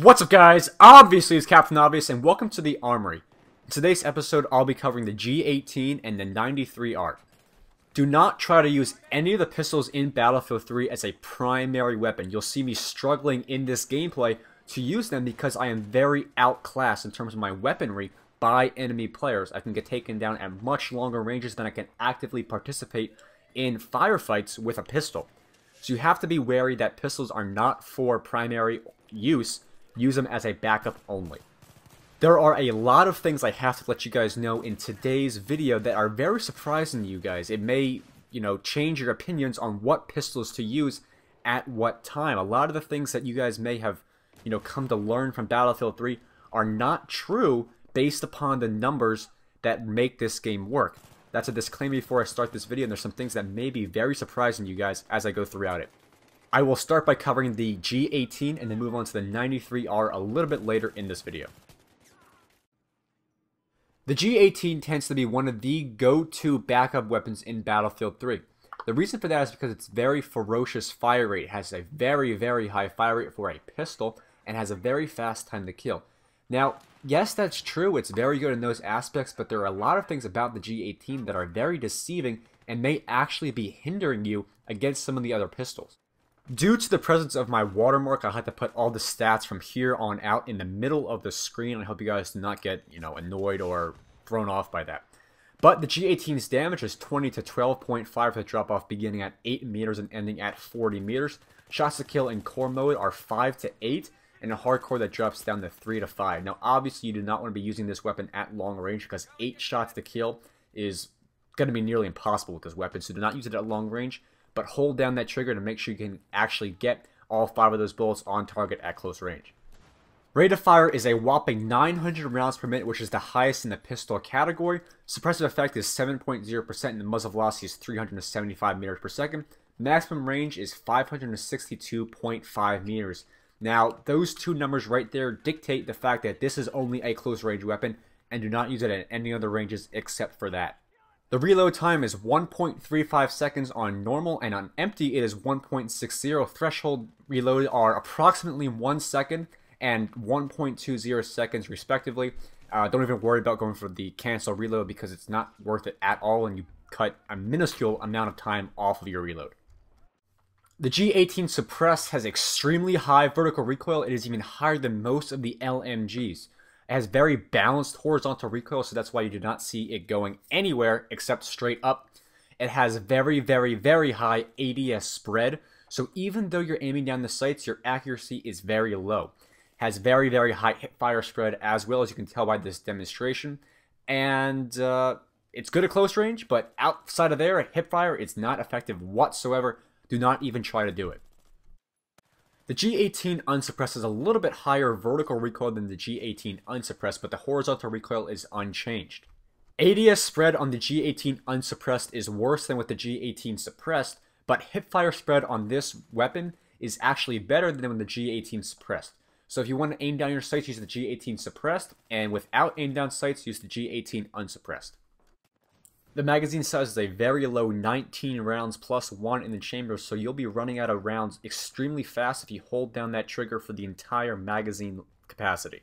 What's up, guys? Obviously, it's Captain Obvious, and welcome to the Armory. In today's episode, I'll be covering the G18 and the 93R. Do not try to use any of the pistols in Battlefield 3 as a primary weapon. You'll see me struggling in this gameplay to use them because I am very outclassed in terms of my weaponry by enemy players. I can get taken down at much longer ranges than I can actively participate in firefights with a pistol. So you have to be wary that pistols are not for primary use. Use them as a backup only. There are a lot of things I have to let you guys know in today's video that are very surprising to you guys. It may, change your opinions on what pistols to use at what time. A lot of the things that you guys may have, come to learn from Battlefield 3 are not true based upon the numbers that make this game work. That's a disclaimer before I start this video, and there's some things that may be very surprising to you guys as I go throughout it. I will start by covering the G18 and then move on to the 93R a little bit later in this video. The G18 tends to be one of the go-to backup weapons in Battlefield 3. The reason for that is because its very ferocious fire rate. It has a very, very high fire rate for a pistol and has a very fast time to kill. Now, yes, that's true. It's very good in those aspects, but there are a lot of things about the G18 that are very deceiving and may actually be hindering you against some of the other pistols. Due to the presence of my watermark, I had to put all the stats from here on out in the middle of the screen. I hope you guys do not get, annoyed or thrown off by that. But the G18's damage is 20 to 12.5 for the drop-off, beginning at 8 meters and ending at 40 meters. Shots to kill in core mode are 5 to 8, and in hardcore that drops down to 3 to 5. Now, obviously, you do not want to be using this weapon at long range because 8 shots to kill is going to be nearly impossible with this weapon, so do not use it at long range. But hold down that trigger to make sure you can actually get all 5 of those bullets on target at close range. Rate of fire is a whopping 900 rounds per minute, which is the highest in the pistol category. Suppressive effect is 7.0% and the muzzle velocity is 375 meters per second. Maximum range is 562.5 meters. Now, those two numbers right there dictate the fact that this is only a close range weapon and do not use it at any other ranges except for that. The reload time is 1.35 seconds on normal, and on empty it is 1.60. Threshold reload are approximately 1 second and 1.20 seconds respectively. Don't even worry about going for the cancel reload because it's not worth it at all, and you cut a minuscule amount of time off of your reload. The G18 Suppressed has extremely high vertical recoil. It is even higher than most of the LMGs. It has very balanced horizontal recoil, so that's why you do not see it going anywhere except straight up. It has very, very, very high ADS spread, so even though you're aiming down the sights, your accuracy is very low. It has very, very high hipfire spread, as well as you can tell by this demonstration. And it's good at close range, but outside of there, at hipfire, it's not effective whatsoever. Do not even try to do it. The G18 unsuppressed is a little bit higher vertical recoil than the G18 unsuppressed, but the horizontal recoil is unchanged. ADS spread on the G18 unsuppressed is worse than with the G18 suppressed, but hipfire spread on this weapon is actually better than with the G18 suppressed. So if you want to aim down your sights, use the G18 suppressed, and without aim down sights, use the G18 unsuppressed. The magazine size is a very low 19 rounds plus 1 in the chamber, so you'll be running out of rounds extremely fast if you hold down that trigger for the entire magazine capacity.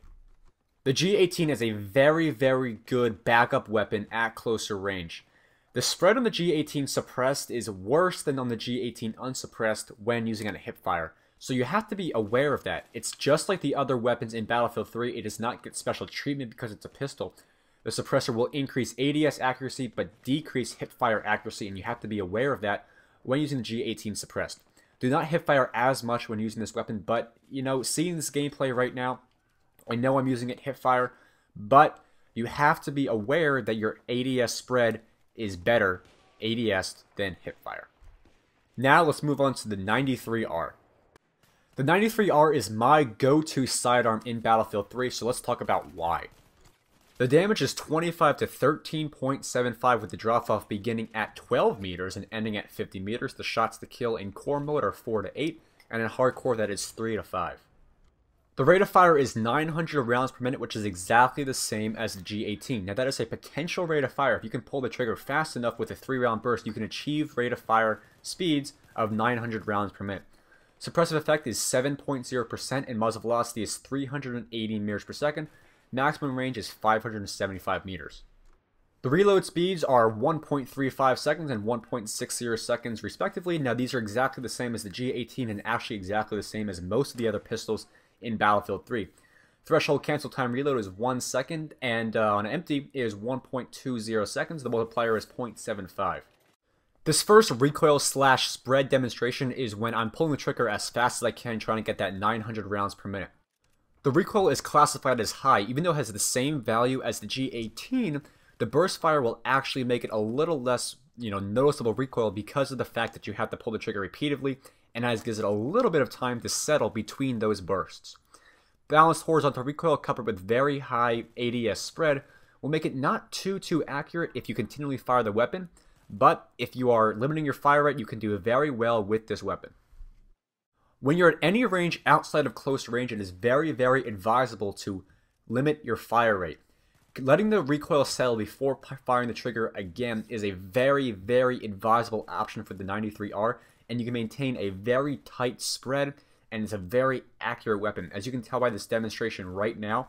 The G18 is a very, very good backup weapon at closer range. The spread on the G18 suppressed is worse than on the G18 unsuppressed when using it at hipfire, so you have to be aware of that. It's just like the other weapons in Battlefield 3, it does not get special treatment because it's a pistol. The suppressor will increase ADS accuracy but decrease hipfire accuracy, and you have to be aware of that when using the G18 suppressed. Do not hipfire as much when using this weapon, but, seeing this gameplay right now, I know I'm using it hipfire, but you have to be aware that your ADS spread is better ADS than hipfire. Now let's move on to the 93R. The 93R is my go-to sidearm in Battlefield 3, so let's talk about why. The damage is 25 to 13.75 with the drop-off beginning at 12 meters and ending at 50 meters. The shots to kill in core mode are 4 to 8, and in hardcore that is 3 to 5. The rate of fire is 900 rounds per minute, which is exactly the same as the G18. Now that is a potential rate of fire. If you can pull the trigger fast enough with a 3-round burst, you can achieve rate of fire speeds of 900 rounds per minute. Suppressive effect is 7.0% and muzzle velocity is 380 meters per second. Maximum range is 575 meters. The reload speeds are 1.35 seconds and 1.60 seconds respectively. Now these are exactly the same as the G18 and actually exactly the same as most of the other pistols in Battlefield 3. Threshold cancel time reload is 1 second, and on empty is 1.20 seconds. The multiplier is 0.75. This first recoil / spread demonstration is when I'm pulling the trigger as fast as I can, trying to get that 900 rounds per minute. The recoil is classified as high. Even though it has the same value as the G18, the burst fire will actually make it a little less, noticeable recoil because of the fact that you have to pull the trigger repeatedly, and that gives it a little bit of time to settle between those bursts. Balanced horizontal recoil coupled with very high ADS spread will make it not too accurate if you continually fire the weapon, but if you are limiting your fire rate, you can do very well with this weapon. When you're at any range outside of close range, it is very advisable to limit your fire rate. Letting the recoil settle before firing the trigger again is a very advisable option for the 93R, and you can maintain a very tight spread, and it's a very accurate weapon. As you can tell by this demonstration right now,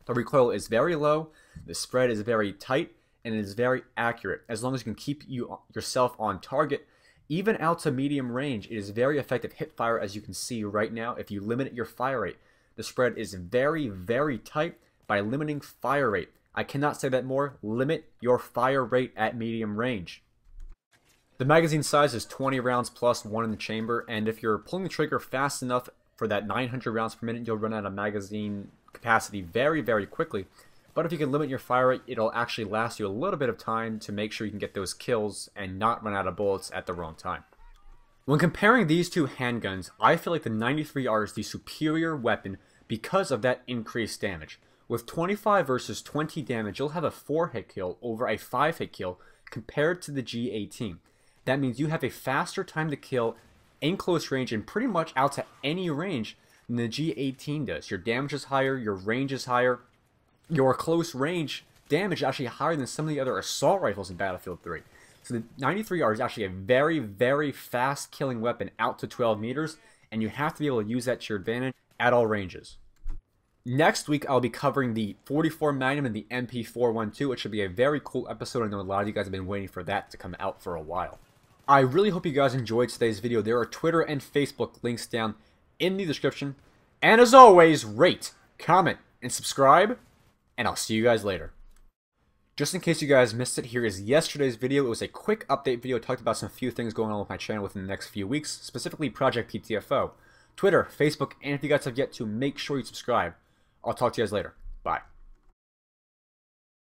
the recoil is very low, the spread is very tight, and it is very accurate. As long as you can keep yourself on target, even out to medium range, it is very effective hip fire. As you can see right now, if you limit your fire rate, the spread is very tight by limiting fire rate. I cannot say that more. Limit your fire rate at medium range. The magazine size is 20 rounds plus 1 in the chamber, and if you're pulling the trigger fast enough for that 900 rounds per minute, you'll run out of magazine capacity very quickly. But if you can limit your fire rate, it'll actually last you a little bit of time to make sure you can get those kills and not run out of bullets at the wrong time. When comparing these two handguns, I feel like the 93R is the superior weapon because of that increased damage. With 25 versus 20 damage, you'll have a 4-hit kill over a 5-hit kill compared to the G18. That means you have a faster time to kill in close range and pretty much out to any range than the G18 does. Your damage is higher, your range is higher, your close range damage is actually higher than some of the other assault rifles in Battlefield 3. So the 93R is actually a very fast killing weapon out to 12 meters, and you have to be able to use that to your advantage at all ranges. Next week, I'll be covering the 44 Magnum and the MP412, which should be a very cool episode. I know a lot of you guys have been waiting for that to come out for a while. I really hope you guys enjoyed today's video. There are Twitter and Facebook links down in the description. And as always, rate, comment, and subscribe, and I'll see you guys later. Just in case you guys missed it, here is yesterday's video. It was a quick update video. Talked about some few things going on with my channel within the next few weeks, specifically Project PTFO. Twitter, Facebook, and if you guys have yet to, make sure you subscribe. I'll talk to you guys later.